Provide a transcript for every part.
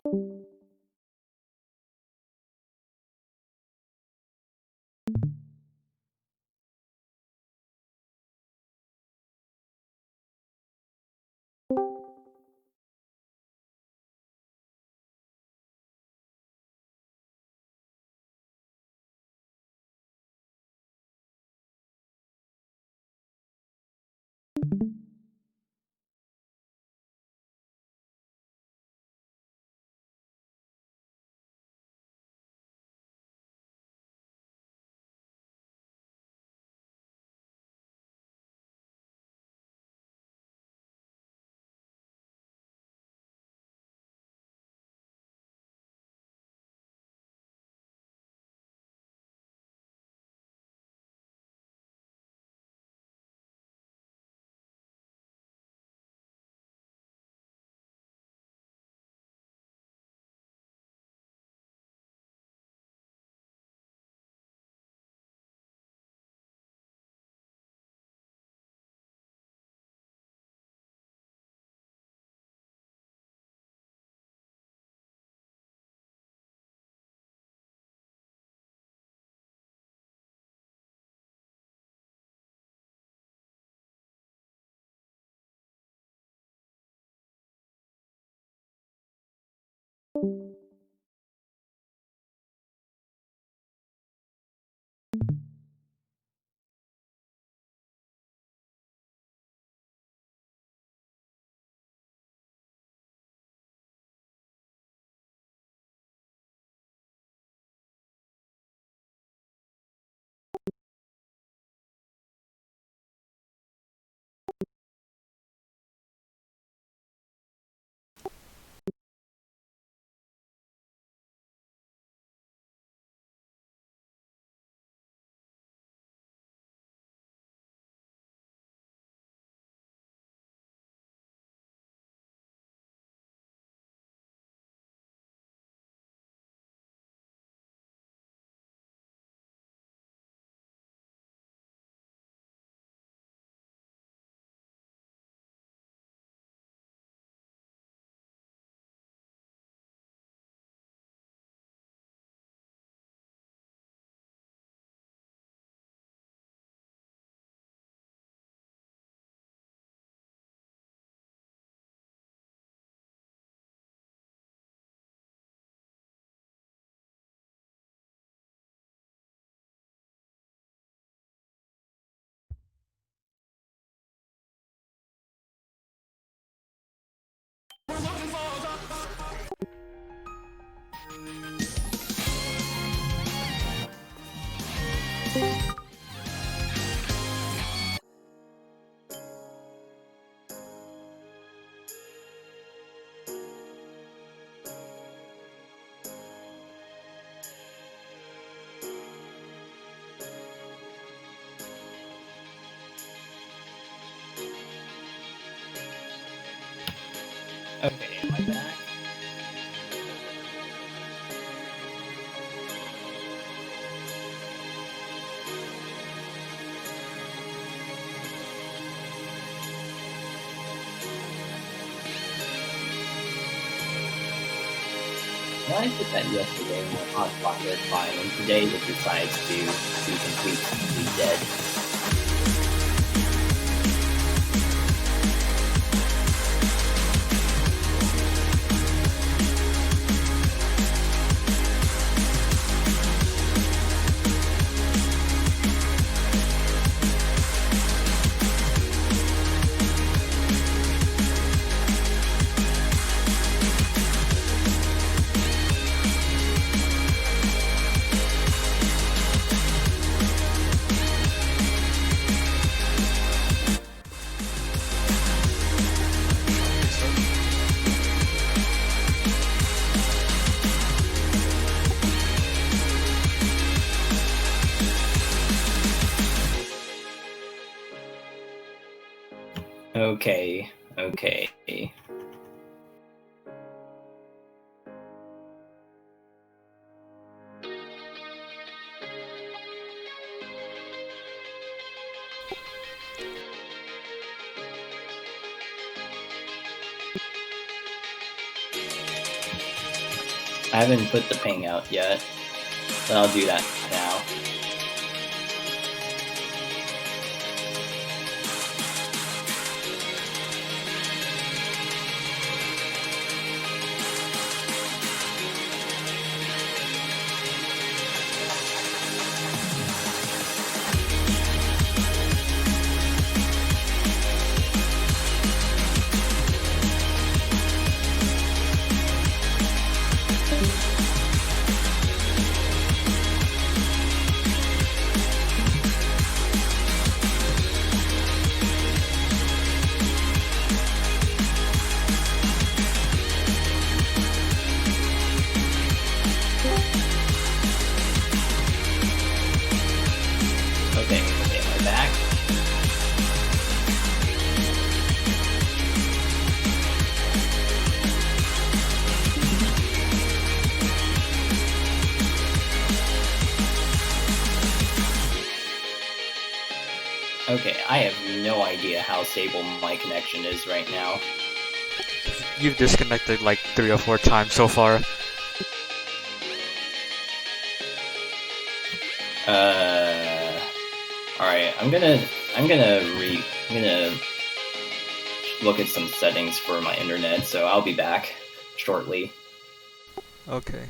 Okay, am I back? Well, I did that yesterday in my hotspot was fine, and today it decides to be completely dead. Okay, okay. I haven't put the ping out yet, but I'll do that now. Okay, am I back? Okay, I have no idea how stable my connection is right now. You've disconnected like 3 or 4 times so far. Alright, I'm gonna look at some settings for my internet, so I'll be back shortly. Okay.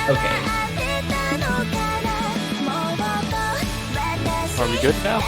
Okay. Are we good now?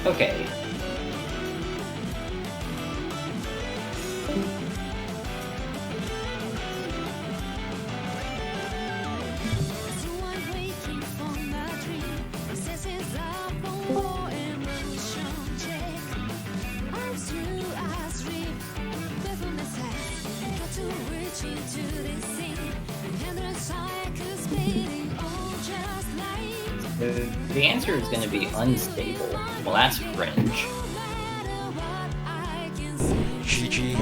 Okay. The answer is going to be unstable. Well, that's cringe. GG.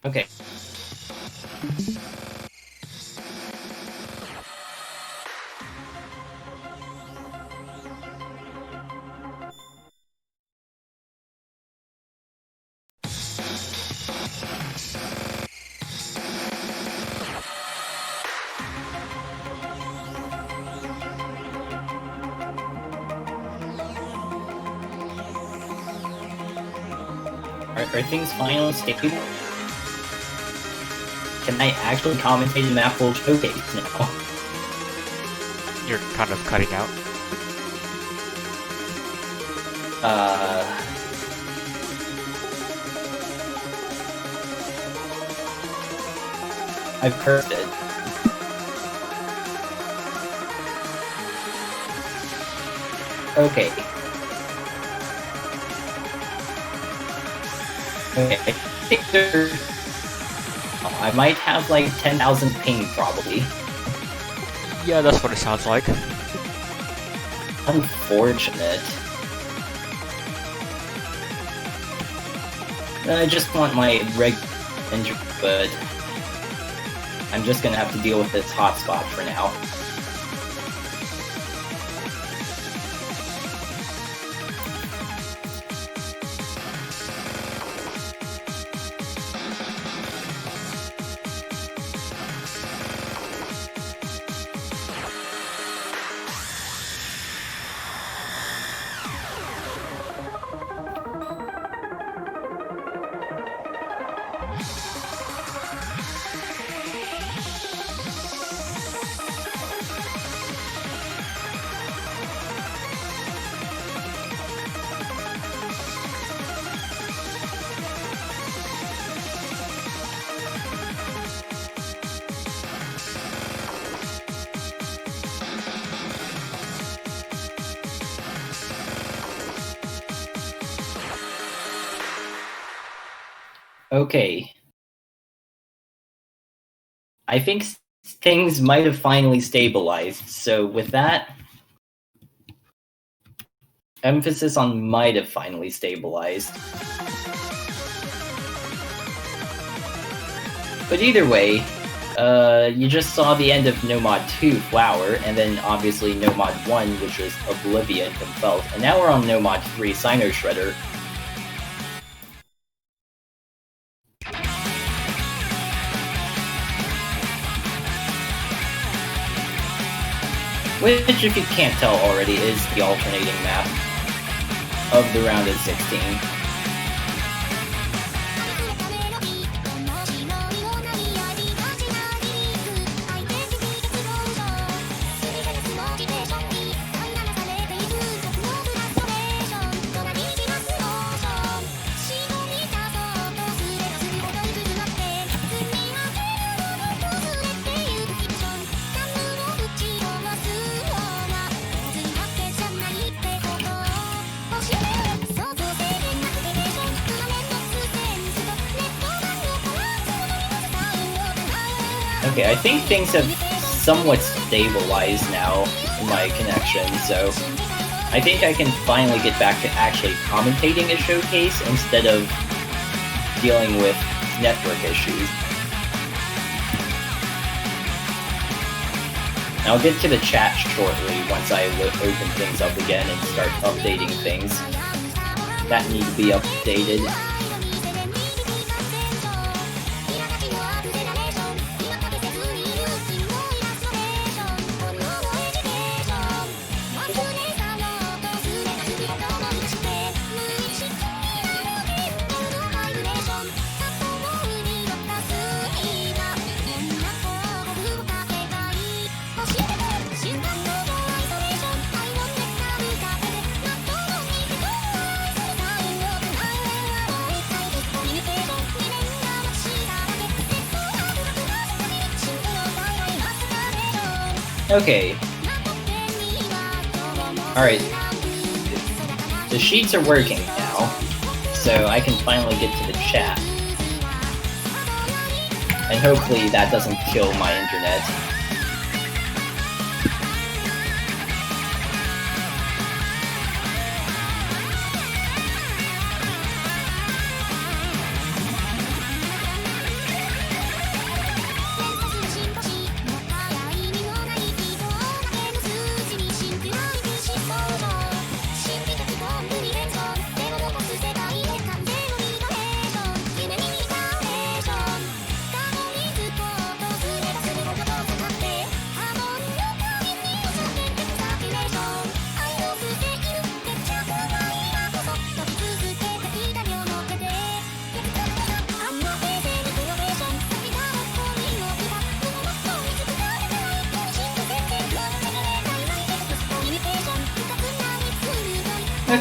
Okay. Are things finally stable? Can I actually commentate the Mappool showcase now? You're kind of cutting out. I've cursed it. Okay. Okay, I think I might have like 10,000 ping probably. Yeah, that's what it sounds like. Unfortunate. I just want my injury, but I'm just gonna have to deal with this hotspot for now. Okay. I think things might have finally stabilized, so with that, emphasis on might have finally stabilized. But either way, you just saw the end of Nomod 2, Flower, and then obviously Nomod 1, which was Oblivion from Felt, and now we're on Nomod 3, Sino Shredder. Which, if you can't tell already, is the alternating map of the round of 16. Okay, I think things have somewhat stabilized now in my connection, so I think I can finally get back to actually commentating a showcase instead of dealing with network issues. I'll get to the chat shortly once I open things up again and start updating things that need to be updated. Okay. Alright. The sheets are working now, so I can finally get to the chat. And hopefully that doesn't kill my internet.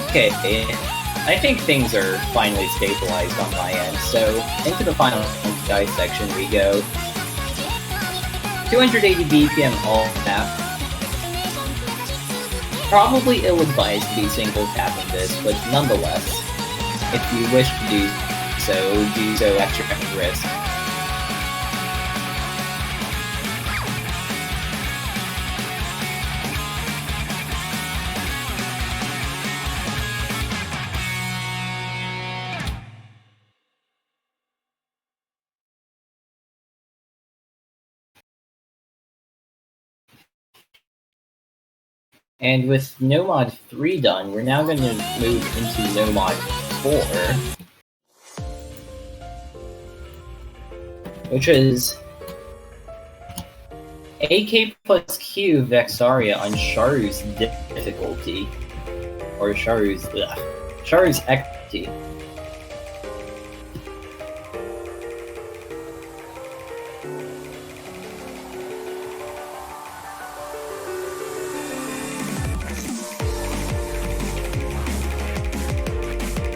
Okay, I think things are finally stabilized on my end, so into the final guide section we go. 280 BPM all tap. Probably ill-advised to be single tapping this, but nonetheless, if you wish to do so at your own risk. And with Nomod 3 done, we're now going to move into Nomod 4. Which is AK plus Q Vexaria on Sharu's difficulty. Or Sharu's equity.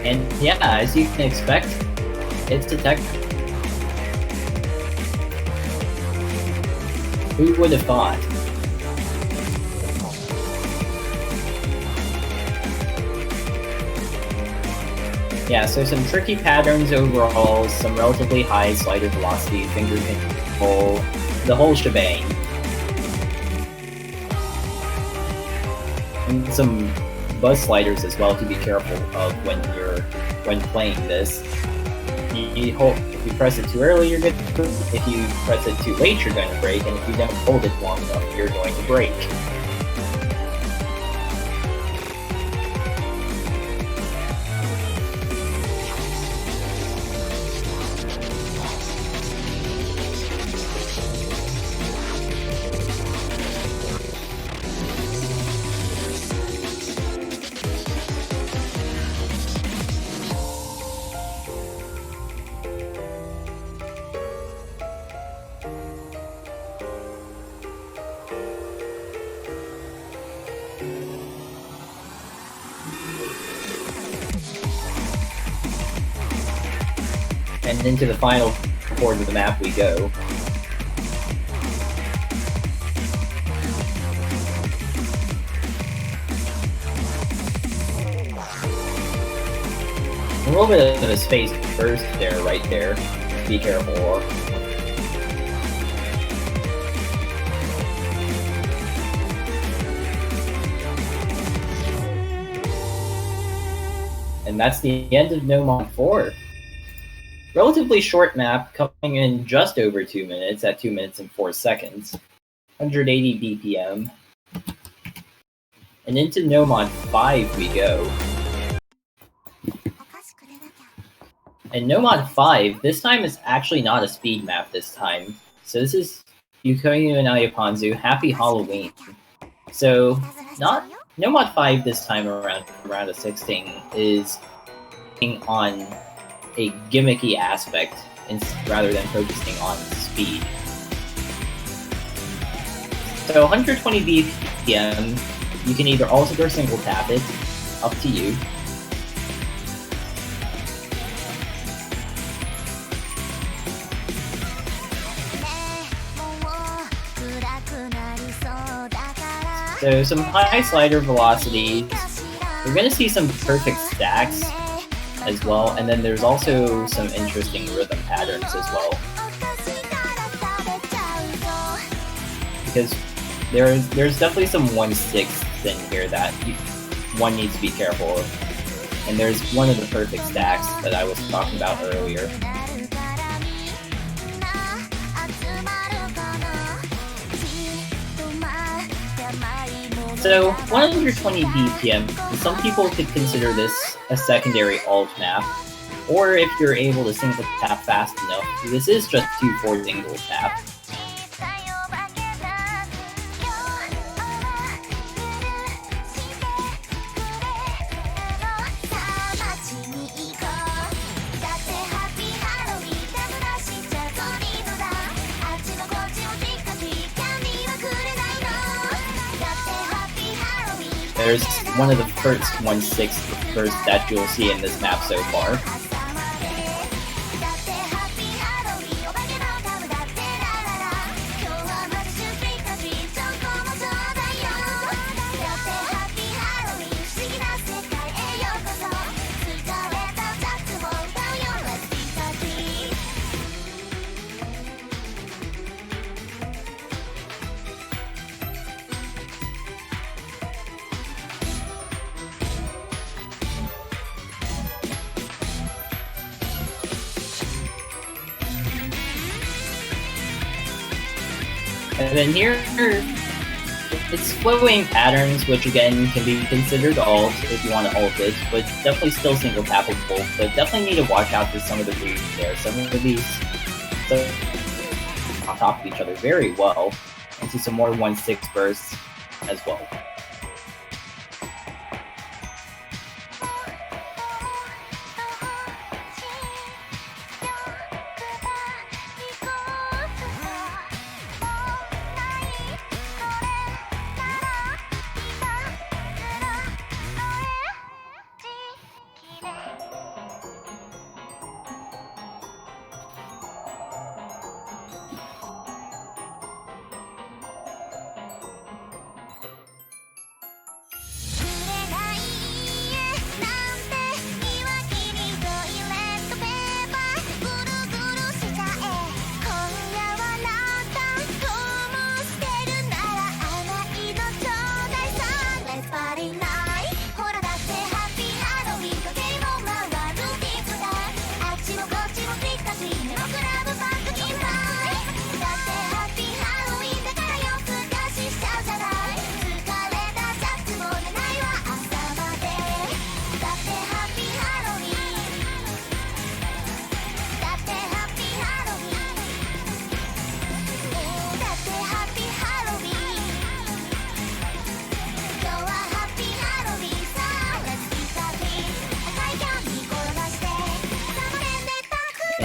And yeah, as you can expect, it's a tech. Who would have thought? Yeah, so some tricky patterns overall, some relatively high slider velocity, finger control, the whole shebang. And some buzz sliders as well to be careful of when playing this. If you press it too early, you're good. If you press it too late, you're going to break, and if you don't hold it long enough, you're going to break. And into the final chord of the map we go. A little bit of a space burst there, right there. Be careful. And that's the end of No Mod 4. Relatively short map, coming in just over 2 minutes at 2 minutes and 4 seconds. 180 BPM. And into No Mod 5 we go. And No Mod 5, this time is actually not a speed map this time. So this is Yukoyu and Ayapanzu, Happy Halloween. So, No Mod 5 this time around a 16 is on a gimmicky aspect rather than focusing on speed. So 120 BPM, you can either alt or single tap it, up to you. So some high slider velocities. We're going to see some perfect stacks as well, and then there's also some interesting rhythm patterns as well. Because there's definitely some 1/6 in here that one needs to be careful of. And there's one of the perfect stacks that I was talking about earlier. So 120 BPM, some people could consider this a secondary alt map, or if you're able to single tap fast enough, this is just 2/4 single tap. There's one of the first 1/6 bursts that you'll see in this map so far. And then here, it's flowing patterns, which again can be considered alt if you want to alt it, but definitely still single tappable. But definitely need to watch out for some of the reads there. Some of these on top of each other very well, and see some more 1/6 bursts as well.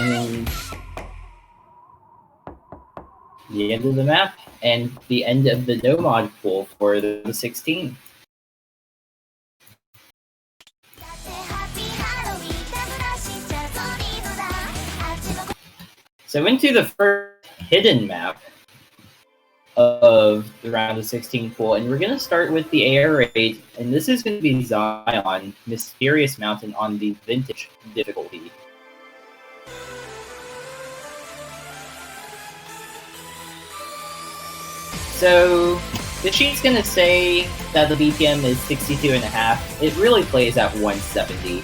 And the end of the map, and the end of the no mod pool for the 16. So into the first hidden map of the round of 16 pool, and we're going to start with the air raid, and this is going to be Zion, Mysterious Mountain on the Vintage difficulty. So the sheet's going to say that the BPM is 62.5. It really plays at 170.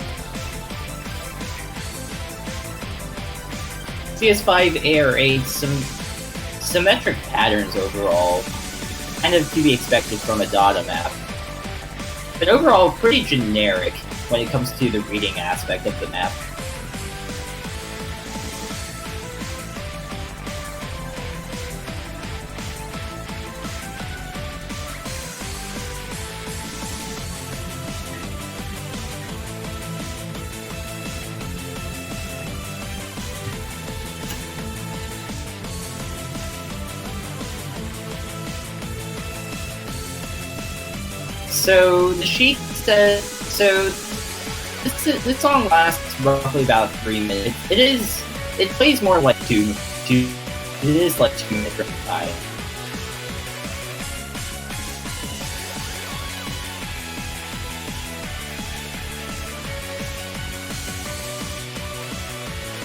CS5 air raids, some symmetric patterns overall, kind of to be expected from a data map. But overall, pretty generic when it comes to the reading aspect of the map. So the sheet says, this song lasts roughly about 3 minutes. It plays more like it is like 2 minutes of time.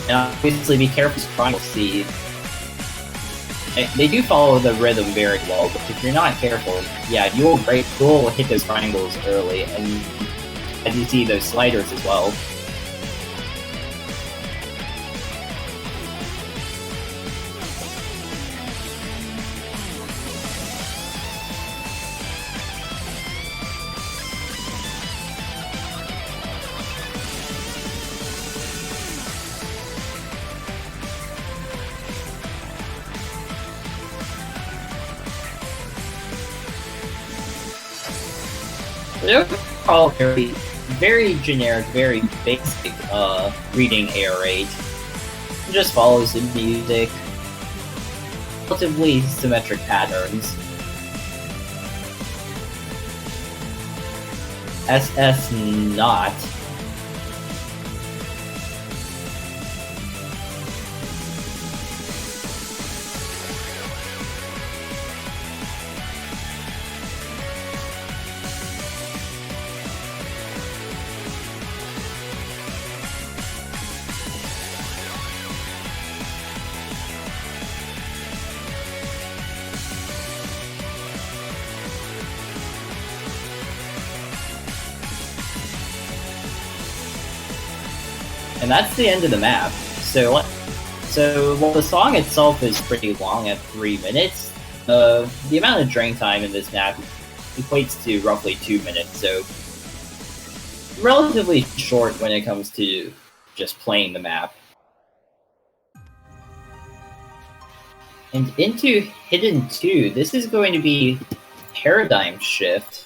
And obviously be careful with triangle C. They do follow the rhythm very well, but if you're not careful, yeah, you'll hit those triangles early, and as you see those sliders as well. Overall, very generic, very basic reading air raid. It just follows the music, relatively symmetric patterns. SS not. And that's the end of the map. So while the song itself is pretty long at 3 minutes, the amount of drain time in this map equates to roughly 2 minutes, so relatively short when it comes to just playing the map. And into Hidden 2, this is going to be Paradigm Shift.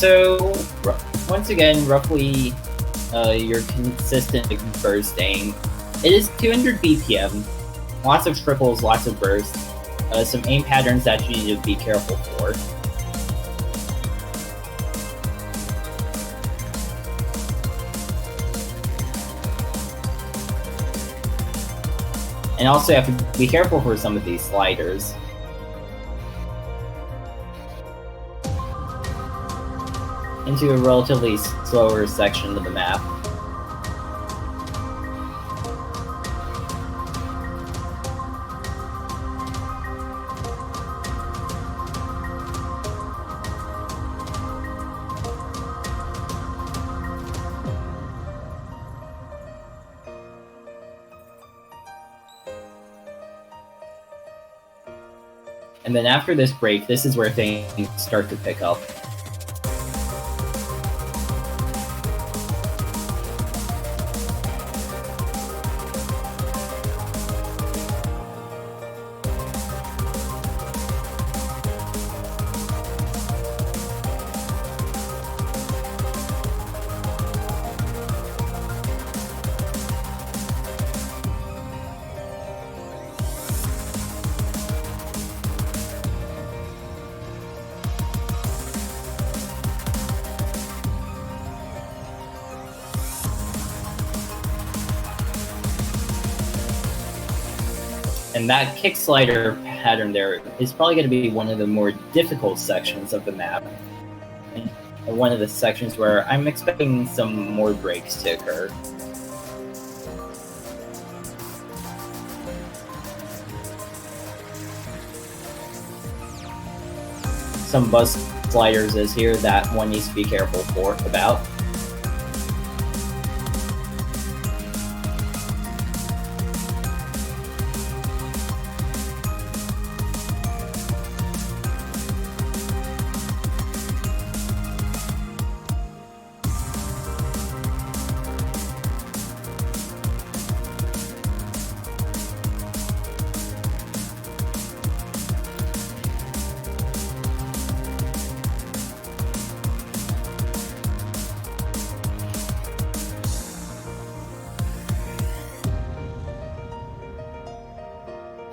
So, once again, roughly your consistent bursting. It is 200 BPM, lots of triples, lots of bursts, some aim patterns that you need to be careful for. And also you have to be careful for some of these sliders. Into a relatively slower section of the map. And then after this break, this is where things start to pick up. And that kick slider pattern there is probably going to be one of the more difficult sections of the map. And one of the sections where I'm expecting some more breaks to occur. Some bus sliders is here that one needs to be careful about.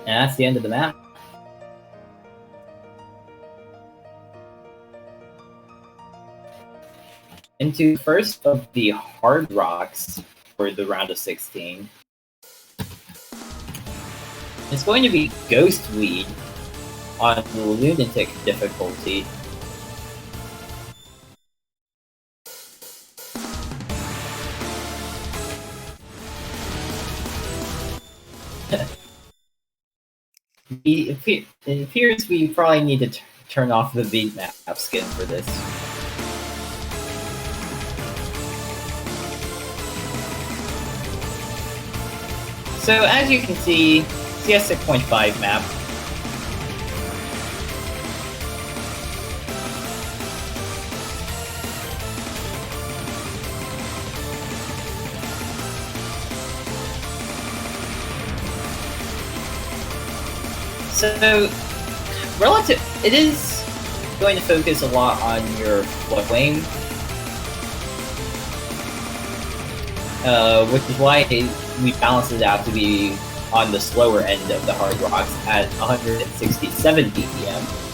And that's the end of the map. Into the first of the hard rocks for the round of 16. It's going to be Ghost Weed on the Lunatic difficulty. It appears we probably need to turn off the beat map skin for this. So as you can see, CS 6.5 map. So, it is going to focus a lot on your flowing, which is why we balance it out to be on the slower end of the hard rocks at 167 BPM.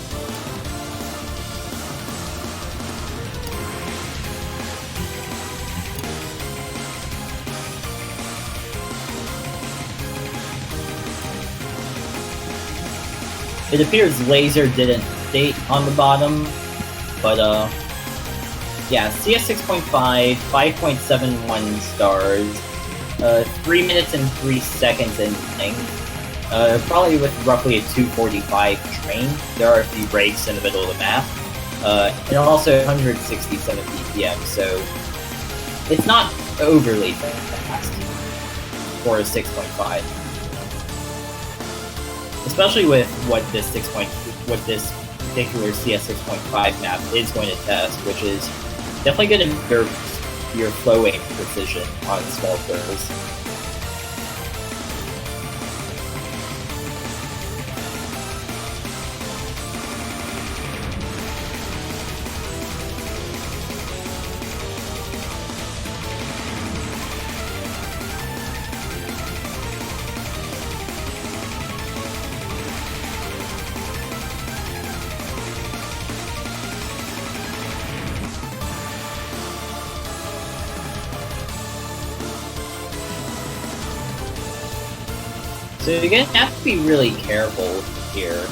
It appears Laser didn't state on the bottom, but yeah, CS 6.5, 5.71 stars, 3 minutes and 3 seconds in length, probably with roughly a 245 train. There are a few breaks in the middle of the map, and also 167 BPM, so it's not overly fast for a 6.5. Especially with what this particular CS 6.5 map is going to test, which is definitely going to improve your flowing precision on small curves. So you're going to have to be really careful here.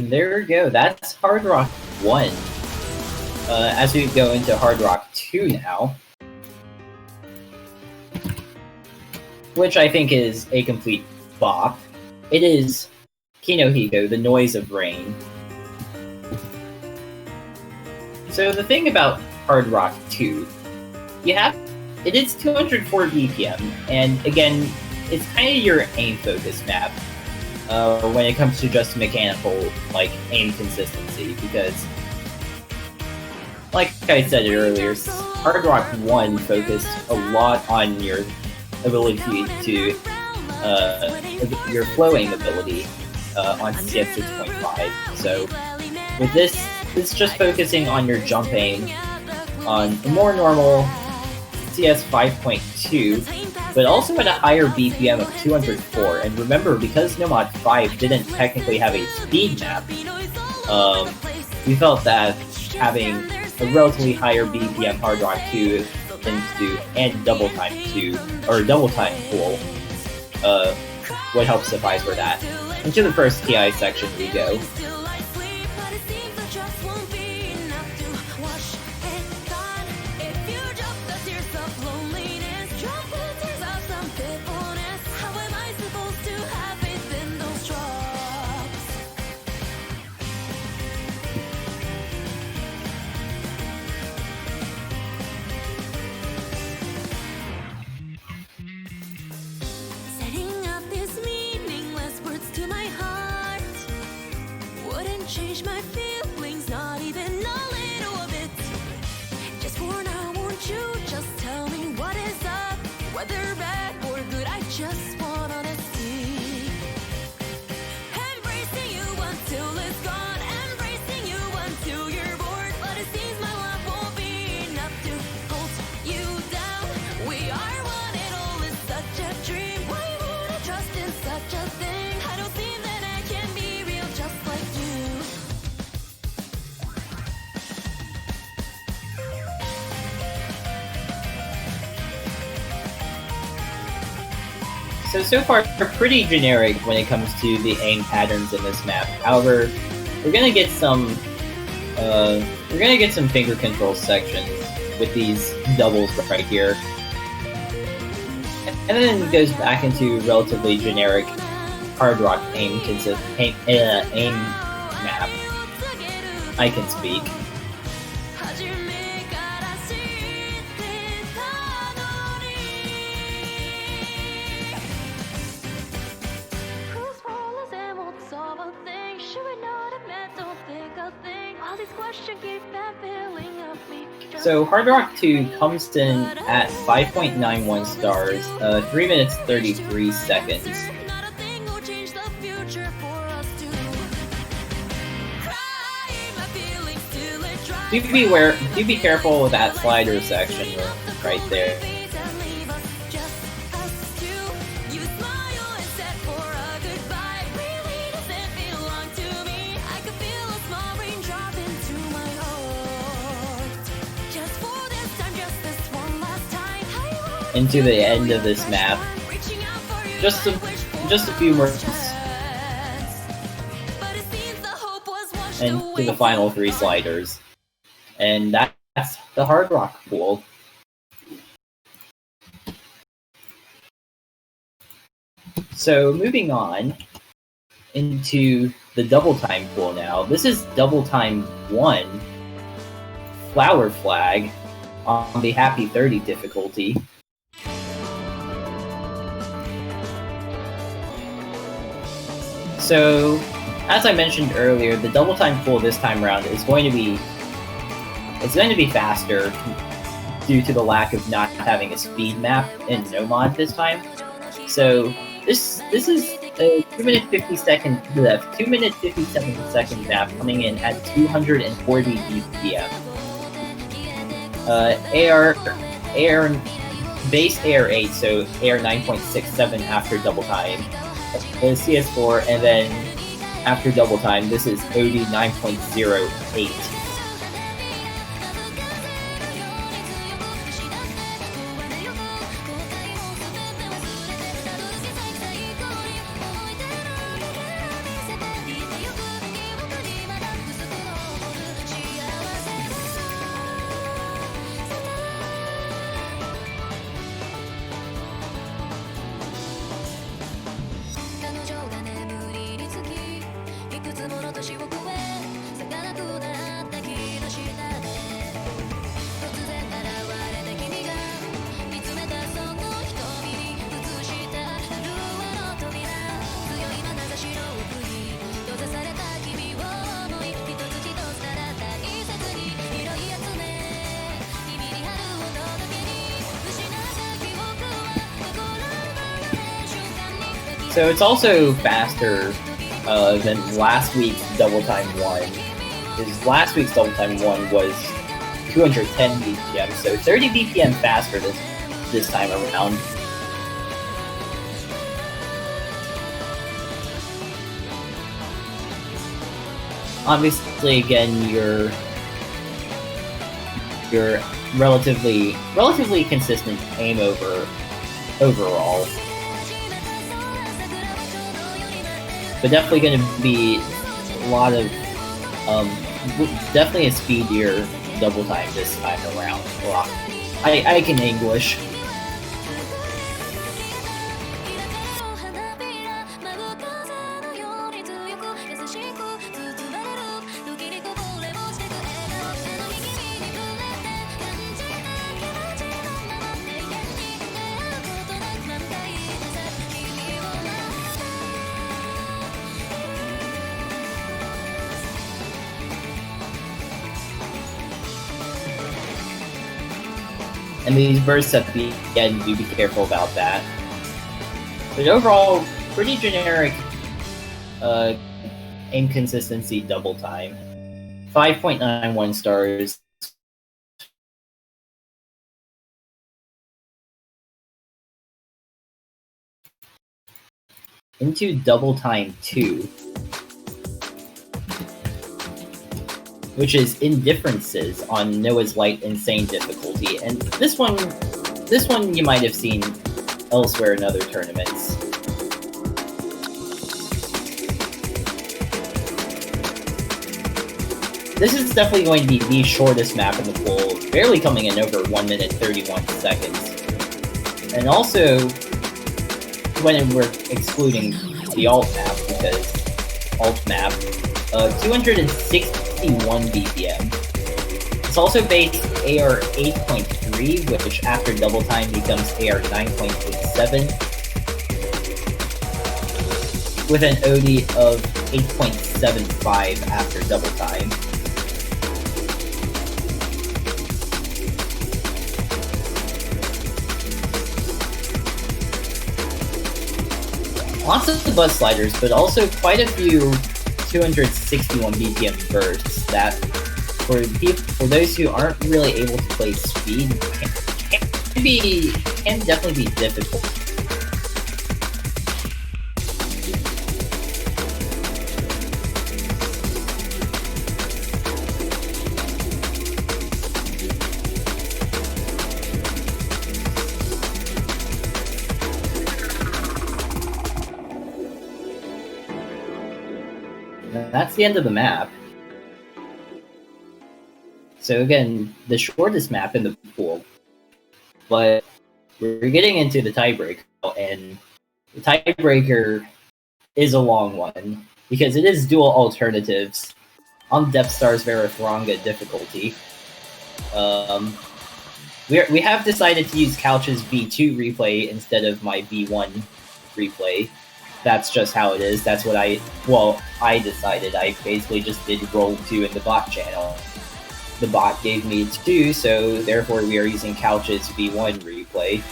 there we go. That's Hard Rock 1. As we go into Hard Rock 2 now, which I think is a complete bop. It is Kinohiko, the Noise of Rain. So the thing about Hard Rock 2, it is 204 BPM, and again, it's kind of your aim focus map when it comes to just mechanical aim consistency, because like I said earlier, Hard Rock 1 focused a lot on your ability to your flow aim ability on CS 6.5. So with this, it's just focusing on your jump aim on a more normal CS 5.2, but also at a higher BPM of 204. And remember, because Nomad 5 didn't technically have a speed map, we felt that having a relatively higher BPM Hard Rock 2 and double time pool would help suffice for that. Into the first TI section we go. Change my feelings, not even a little bit. Just for now, won't you just tell me what is up? Whether bad or good, I just want honesty. Embracing you until it's gone, embracing you until you're bored. But it seems my love won't be enough to hold you down. We are one, it all is such a dream. Why would I trust in such a thing? I don't see that I can be real just like you. So far, pretty generic when it comes to the aim patterns in this map. However, we're gonna get some finger control sections with these doubles right here, and then it goes back into relatively generic Hard Rock aim map. I can speak. So Hard Rock 2 comes in at 5.91 stars, 3 minutes 33 seconds. Do be careful with that slider section right there. Into the end of this map. Just a few more. And to the final 3 sliders. And that's the Hard Rock pool. So moving on into the double time pool now. This is double time 1, Flower Flag, on the Happy 30 difficulty. So, as I mentioned earlier, the double time pool this time around is going to be faster due to the lack of not having a speed map in Nomad this time. So this is a 2 minute 57 second map coming in at 240 BPM. Base AR8, so AR 9.67 after double time. CS4, and then after double time, this is OD 9.08. So it's also faster than last week's Double Time 1. Because last week's Double Time 1 was 210 BPM, so 30 BPM faster this time around. Obviously, again, you're relatively consistent aim overall, but definitely going to be a lot of definitely a speedier double time this time around. Well, I can English. And these bursts at the end, do be careful about that. But overall, pretty generic inconsistency double time. 5.91 stars. Into Double Time 2, which is Indifferences on Noah's Light Insane difficulty, and this one you might have seen elsewhere in other tournaments. This is definitely going to be the shortest map in the pool, barely coming in over 1 minute 31 seconds. And also, when we're excluding the alt map, because alt map, 261 BPM. It's also based AR 8.3, which after double time becomes AR 9.87, with an OD of 8.75 after double time. Lots of the buzz sliders, but also quite a few 261 BPM bursts that, for those who aren't really able to play speed, can definitely be difficult. That's the end of the map. So again, the shortest map in the pool. But we're getting into the tiebreaker, and the tiebreaker is a long one, because it is dual alternatives on Depth Star's Verathronga difficulty. We have decided to use Couch's V2 replay instead of my V1 replay. That's just how it is. That's what I decided. I basically just did roll 2 in the bot channel. The bot gave me 2, so therefore we are using Couch's V1 replay.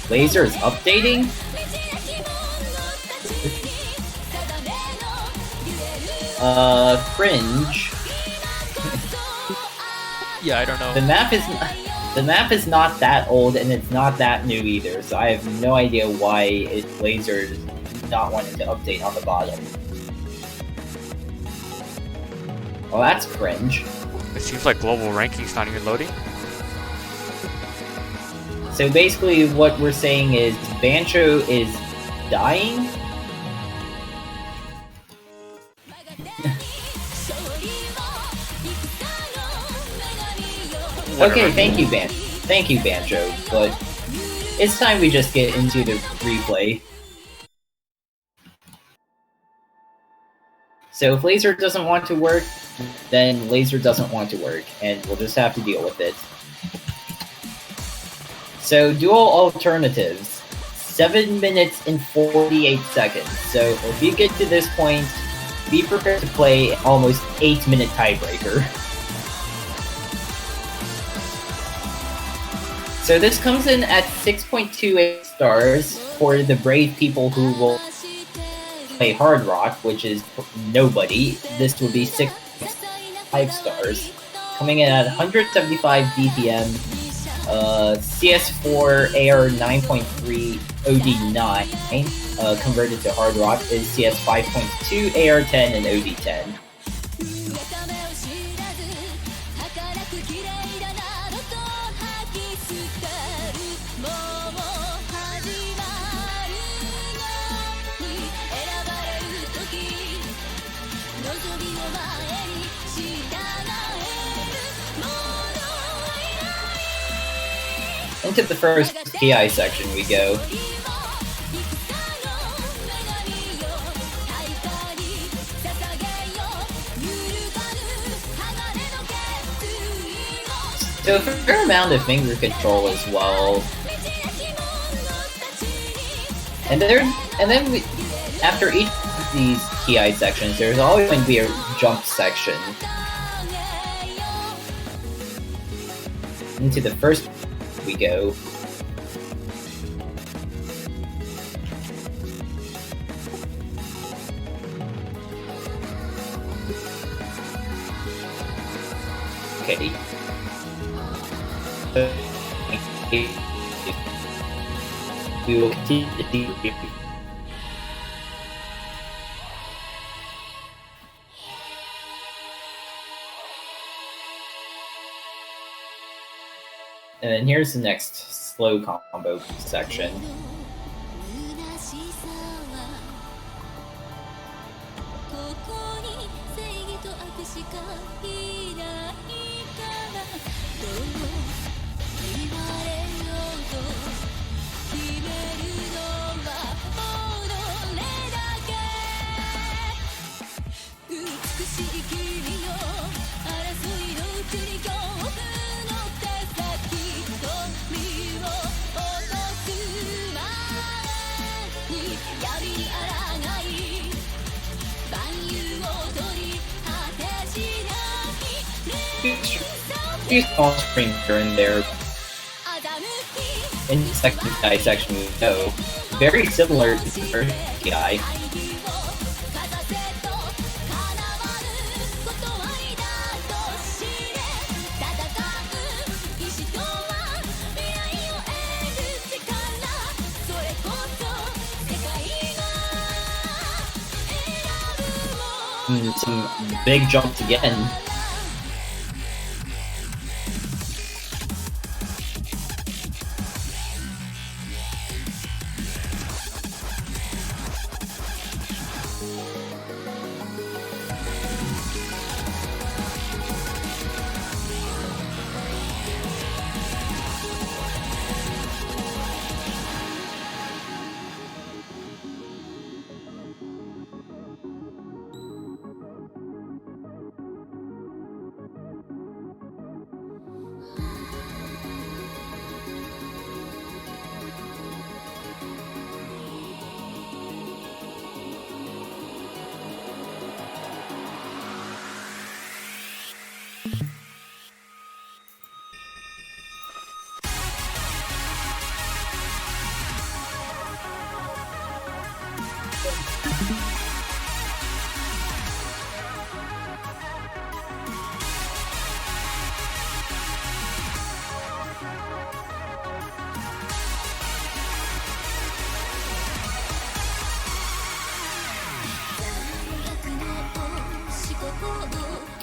Laser is updating? Cringe. Yeah, I don't know. The map is not that old, and it's not that new either, so I have no idea why Laser is not wanting to update on the bottom. Well, that's cringe. It seems like global ranking's not even loading. So basically what we're saying is Bancho is dying? Okay, thank you, Bancho, but it's time we just get into the replay. So if Laser doesn't want to work, then Laser doesn't want to work, and we'll just have to deal with it. So dual alternatives, 7 minutes and 48 seconds. So if you get to this point, be prepared to play almost 8-minute tiebreaker. So this comes in at 6.28 stars for the brave people who will play hard rock, which is nobody. This would be 6.5 stars. Coming in at 175 BPM, CS4 AR 9.3 OD9 converted to hard rock is CS 5.2 AR 10 and OD 10. Into the first PI section we go. So a fair amount of finger control as well. And then we, after each of these PI sections, there's always going to be a jump section. Into the first we go. Okay. We will continue to do. And then here's the next slow combo section. Few small springs here and there. In the second PI section we go, very similar to the first PI. Some big jumps again.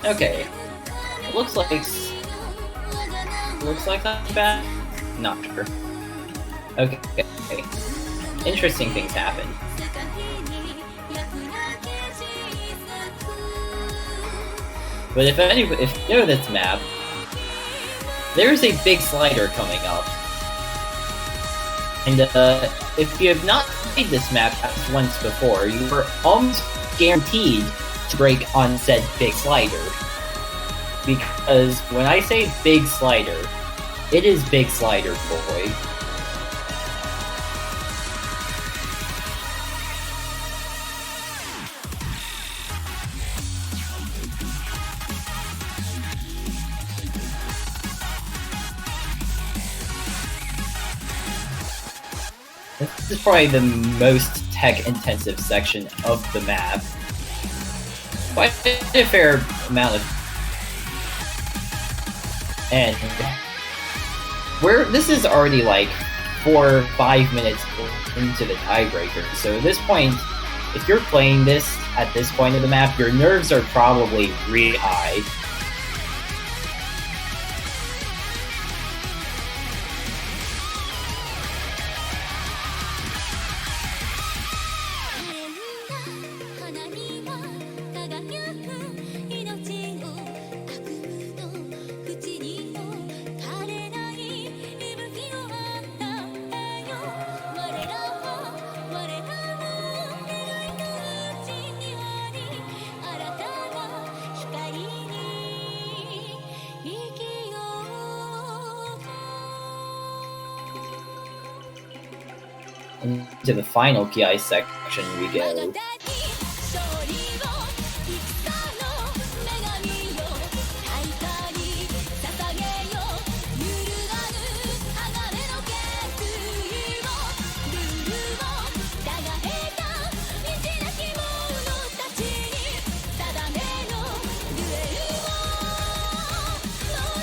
Okay, looks like not bad. Not sure. Okay, interesting things happen. But if you know this map, there's a big slider coming up, and if you have not played this map once before, you are almost guaranteed to break on said big slider. Because when I say big slider, It is Big Slider Boy. This is probably the most tech-intensive section of the map. Quite a fair amount of... And... this is already like 4 or 5 minutes into the tiebreaker, so at this point, if you're playing this at this point of the map, your nerves are probably really high. Into the final PI section we go.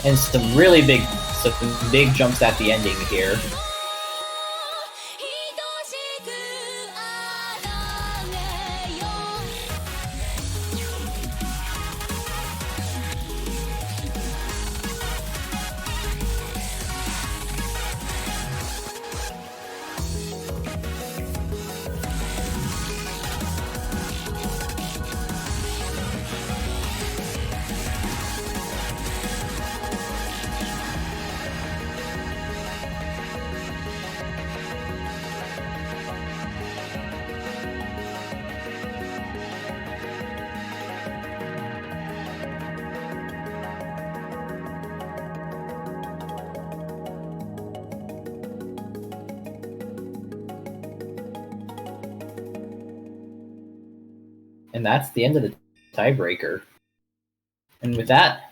And some big jumps at the ending here. And that's the end of the tiebreaker. And with that,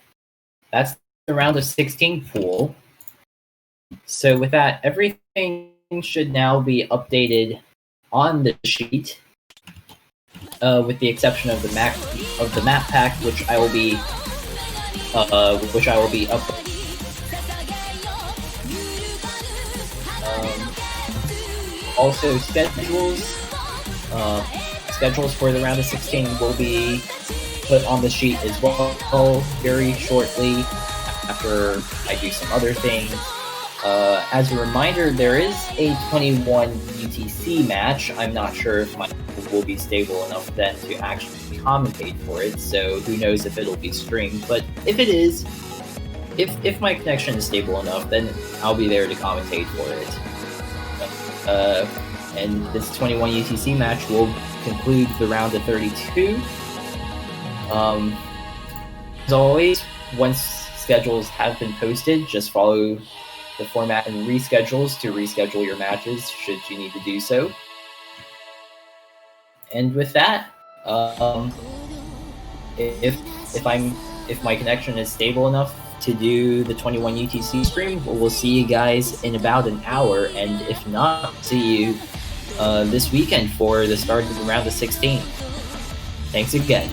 that's the round of 16 pool. So with that, everything should now be updated on the sheet, with the exception of the map pack, which I will be up. Also, schedules for the round of 16 will be put on the sheet as well very shortly after I do some other things. As a reminder, there is a 21 UTC match. I'm not sure if my will be stable enough then to actually commentate for it, so who knows if it'll be streamed. But if it is, if my connection is stable enough, then I'll be there to commentate for it. And this 21 UTC match will conclude the round of 32. As always, once schedules have been posted, just follow the format and reschedules to reschedule your matches should you need to do so. And with that, if my connection is stable enough to do the 21 UTC stream, we'll see you guys in about an hour, and if not, see you this weekend for the start of the round of 16. Thanks again.